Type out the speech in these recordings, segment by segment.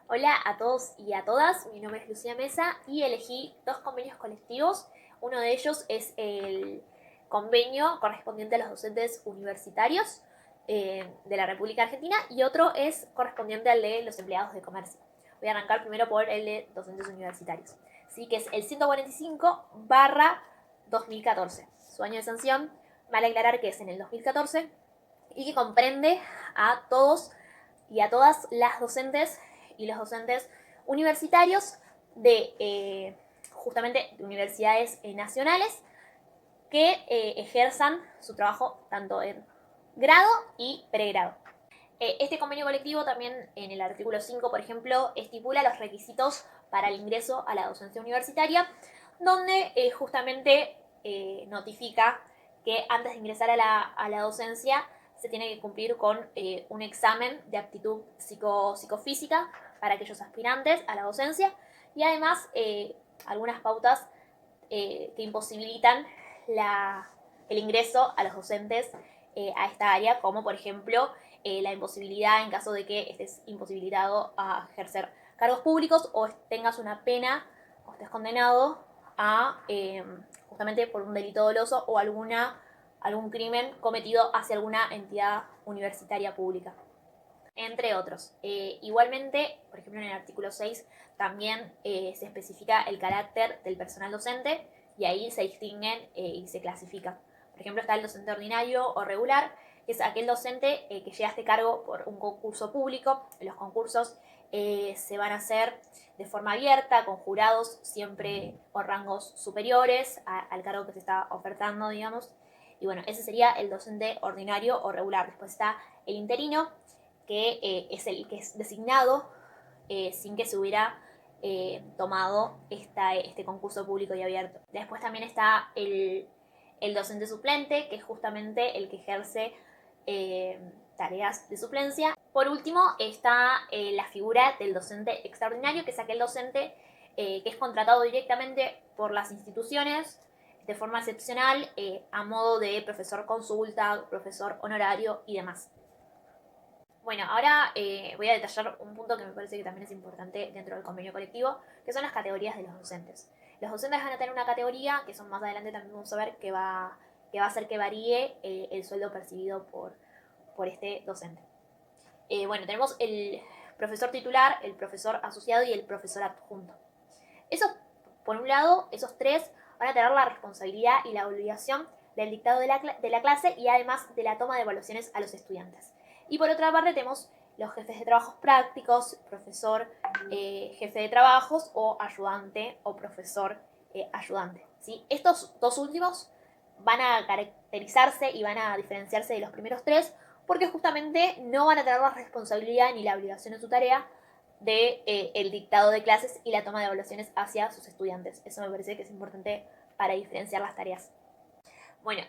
Hola a todos y a todas, mi nombre es Lucía Mesa y elegí dos convenios colectivos. Uno de ellos es el convenio correspondiente a los docentes universitarios de la República Argentina y otro es correspondiente al de los empleados de comercio. Voy a arrancar primero por el de docentes universitarios, ¿sí? Que es el 145/2014. Su año de sanción, vale aclarar que es en el 2014 y que comprende a todos y a todas las docentes y los docentes universitarios de justamente de universidades nacionales que ejerzan su trabajo tanto en grado y pregrado. Este convenio colectivo también en el artículo 5, por ejemplo, estipula los requisitos para el ingreso a la docencia universitaria, donde justamente notifica que antes de ingresar a la docencia se tiene que cumplir con un examen de aptitud psicofísica para aquellos aspirantes a la docencia y además algunas pautas que imposibilitan el ingreso a los docentes a esta área, como por ejemplo la imposibilidad en caso de que estés imposibilitado a ejercer cargos públicos o tengas una pena o estés condenado a justamente por un delito doloso o algún crimen cometido hacia alguna entidad universitaria pública, entre otros. Igualmente, por ejemplo, en el artículo 6 también se especifica el carácter del personal docente y ahí se distinguen y se clasifican. Por ejemplo, está el docente ordinario o regular, que es aquel docente que llega a este cargo por un concurso público. Los concursos se van a hacer de forma abierta, con jurados siempre o rangos superiores al cargo que se está ofertando, digamos. Y bueno, ese sería el docente ordinario o regular. Después está el interino, que es el que es designado sin que se hubiera tomado este concurso público y abierto. Después también está el docente suplente, que es justamente el que ejerce tareas de suplencia. Por último está la figura del docente extraordinario, que es aquel docente que es contratado directamente por las instituciones de forma excepcional a modo de profesor consulta, profesor honorario y demás. Bueno, ahora voy a detallar un punto que me parece que también es importante dentro del convenio colectivo, que son las categorías de los docentes. Los docentes van a tener una categoría, que son más adelante también vamos a ver, que va a hacer que varíe el sueldo percibido por este docente. Bueno, tenemos el profesor titular, el profesor asociado y el profesor adjunto. Eso, por un lado, esos tres van a tener la responsabilidad y la obligación del dictado de la clase y además de la toma de evaluaciones a los estudiantes. Y por otra parte tenemos los jefes de trabajos prácticos, profesor, jefe de trabajos o ayudante o profesor ayudante. ¿Sí? Estos dos últimos van a caracterizarse y van a diferenciarse de los primeros tres porque justamente no van a tener la responsabilidad ni la obligación en su tarea de el dictado de clases y la toma de evaluaciones hacia sus estudiantes. Eso me parece que es importante para diferenciar las tareas. Bueno,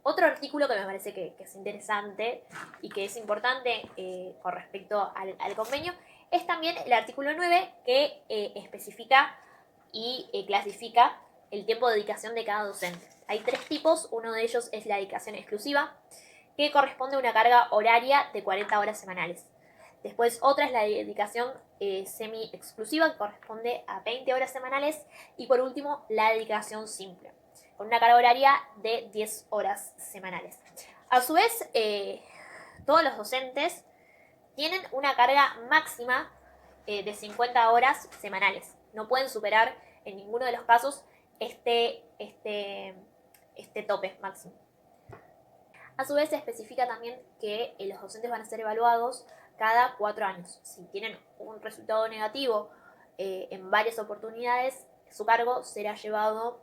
otro artículo que me parece que es interesante y que es importante con respecto al convenio es también el artículo 9 que especifica y clasifica el tiempo de dedicación de cada docente. Hay tres tipos, uno de ellos es la dedicación exclusiva, que corresponde a una carga horaria de 40 horas semanales. Después otra es la dedicación semi-exclusiva, que corresponde a 20 horas semanales. Y por último, la dedicación simple, con una carga horaria de 10 horas semanales. A su vez, todos los docentes tienen una carga máxima de 50 horas semanales. No pueden superar en ninguno de los casos este tope máximo. A su vez se especifica también que los docentes van a ser evaluados cada 4 años. Si tienen un resultado negativo en varias oportunidades, su cargo será llevado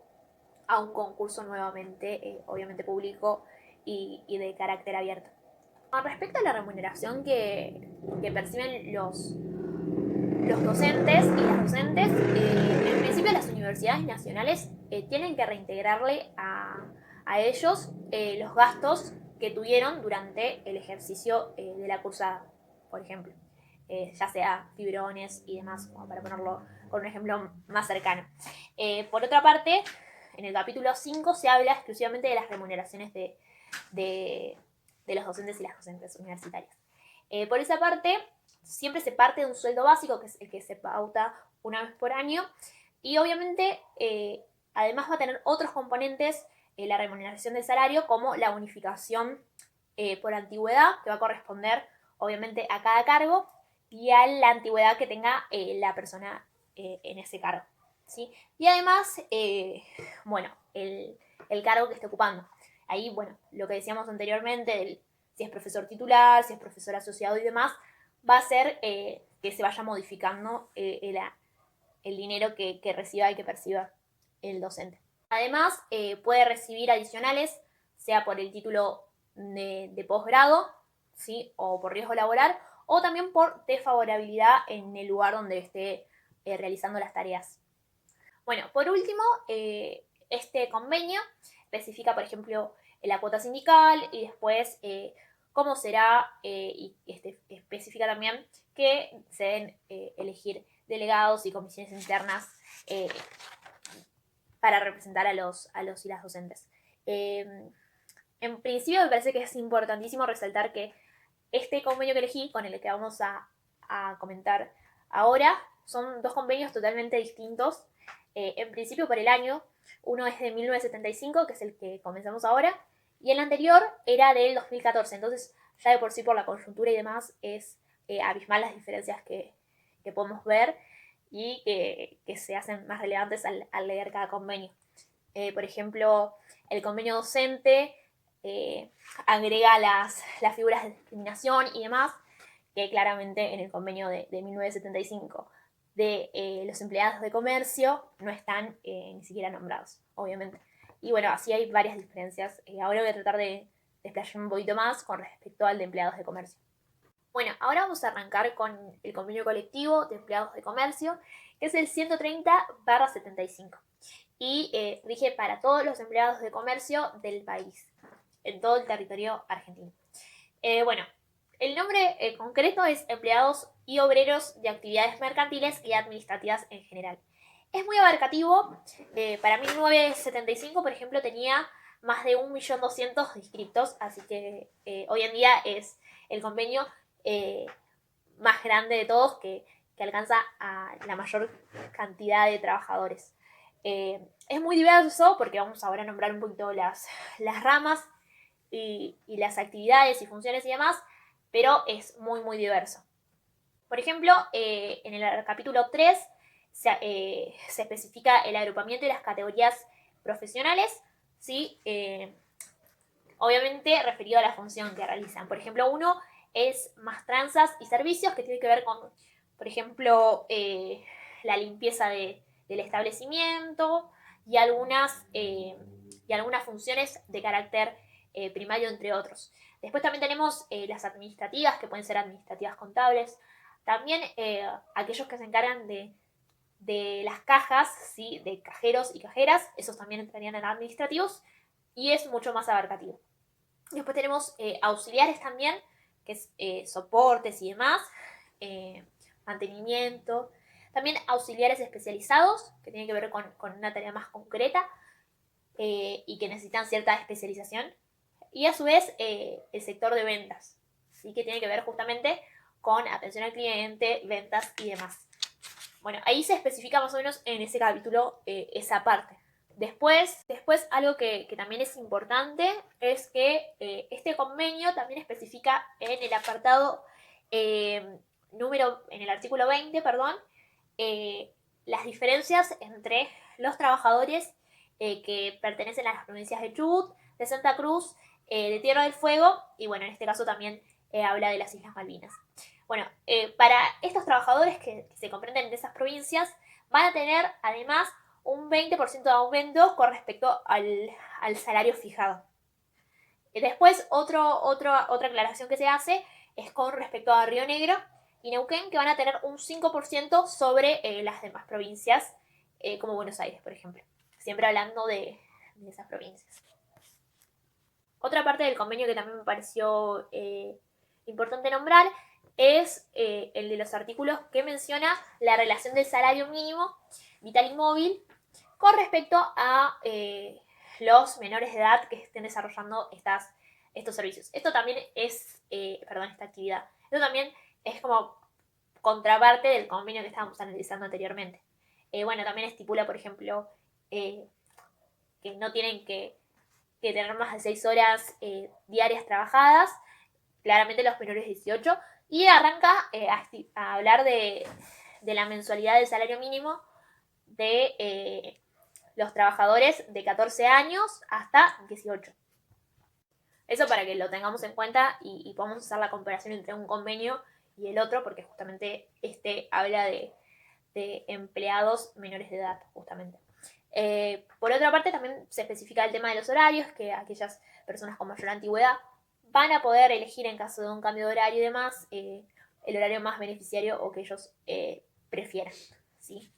a un concurso nuevamente, obviamente público y de carácter abierto. Con respecto a la remuneración que perciben los docentes y las docentes, en principio las universidades nacionales tienen que reintegrarle a ellos los gastos que tuvieron durante el ejercicio de la cursada, por ejemplo, ya sea fibrones y demás, como para ponerlo con un ejemplo más cercano. Por otra parte, en el capítulo 5 se habla exclusivamente de las remuneraciones de los docentes y las docentes universitarias. Por esa parte, siempre se parte de un sueldo básico, que es el que se pauta una vez por año, y obviamente además va a tener otros componentes la remuneración del salario, como la bonificación por antigüedad, que va a corresponder obviamente a cada cargo y a la antigüedad que tenga la persona en ese cargo, ¿sí? Y además, bueno, el cargo que esté ocupando. Ahí, bueno, lo que decíamos anteriormente, si es profesor titular, si es profesor asociado y demás, va a ser que se vaya modificando el dinero que reciba y que perciba el docente. Además, puede recibir adicionales, sea por el título de posgrado, ¿sí? O por riesgo laboral, o también por desfavorabilidad en el lugar donde esté realizando las tareas. Bueno, por último, este convenio especifica, por ejemplo, la cuota sindical y después cómo será y especifica también que se deben elegir delegados y comisiones internas para representar a los y las docentes. En principio me parece que es importantísimo resaltar que este convenio que elegí, con el que vamos a comentar ahora, son dos convenios totalmente distintos. En principio por el año, uno es de 1975, que es el que comenzamos ahora, y el anterior era del 2014. Entonces, ya de por sí por la coyuntura y demás, es abismal las diferencias que podemos ver y que se hacen más relevantes al leer cada convenio. Por ejemplo, el convenio docente agrega las figuras de discriminación y demás, que claramente en el convenio de 1975 de los empleados de comercio no están ni siquiera nombrados, obviamente. Y bueno, así hay varias diferencias. Ahora voy a tratar de desplayarme un poquito más con respecto al de empleados de comercio. Bueno, ahora vamos a arrancar con el convenio colectivo de empleados de comercio, que es el 130/75. Y rige para todos los empleados de comercio del país, en todo el territorio argentino. Bueno, el nombre concreto es empleados y obreros de actividades mercantiles y administrativas en general. Es muy abarcativo. Para 1975, por ejemplo, tenía más de 1.200.000 de inscriptos, así que hoy en día es el convenio más grande de todos que alcanza a la mayor cantidad de trabajadores. Es muy diverso porque vamos ahora a nombrar un poquito las ramas y las actividades y funciones y demás, pero es muy, muy diverso. Por ejemplo, en el capítulo 3 se especifica el agrupamiento y las categorías profesionales, ¿sí? Obviamente referido a la función que realizan. Por ejemplo, uno es maestranzas y servicios, que tiene que ver con, por ejemplo, la limpieza del establecimiento y algunas funciones de carácter primario, entre otros. Después también tenemos las administrativas, que pueden ser administrativas contables. También aquellos que se encargan de las cajas, ¿sí? De cajeros y cajeras, esos también entrarían en administrativos y es mucho más abarcativo. Después tenemos auxiliares también, que es soportes y demás, mantenimiento. También auxiliares especializados, que tienen que ver con una tarea más concreta y que necesitan cierta especialización. Y a su vez el sector de ventas, ¿sí? Que tiene que ver justamente con atención al cliente, ventas y demás. Bueno, ahí se especifica más o menos en ese capítulo esa parte. Después algo que también es importante es que este convenio también especifica en el apartado en el artículo 20, las diferencias entre los trabajadores que pertenecen a las provincias de Chubut, de Santa Cruz, de Tierra del Fuego y bueno, en este caso también habla de las Islas Malvinas. Bueno, para estos trabajadores que se comprenden en esas provincias van a tener además un 20% de aumento con respecto al salario fijado. Después, otra aclaración que se hace es con respecto a Río Negro y Neuquén, que van a tener un 5% sobre las demás provincias, como Buenos Aires, por ejemplo. Siempre hablando de esas provincias. Otra parte del convenio que también me pareció importante nombrar es el de los artículos que menciona la relación del salario mínimo vital y móvil con respecto a los menores de edad que estén desarrollando estos servicios. Esto también es, esta actividad. Esto también es como contraparte del convenio que estábamos analizando anteriormente. Bueno, también estipula, por ejemplo, que no tienen que tener más de 6 horas diarias trabajadas, claramente los menores de 18, y arranca a hablar de la mensualidad del salario mínimo de los trabajadores de 14 años hasta 18. Eso para que lo tengamos en cuenta y podamos hacer la comparación entre un convenio y el otro, porque justamente este habla de empleados menores de edad, justamente. Por otra parte, también se especifica el tema de los horarios, que aquellas personas con mayor antigüedad van a poder elegir en caso de un cambio de horario y demás el horario más beneficiario o que ellos prefieran, ¿sí?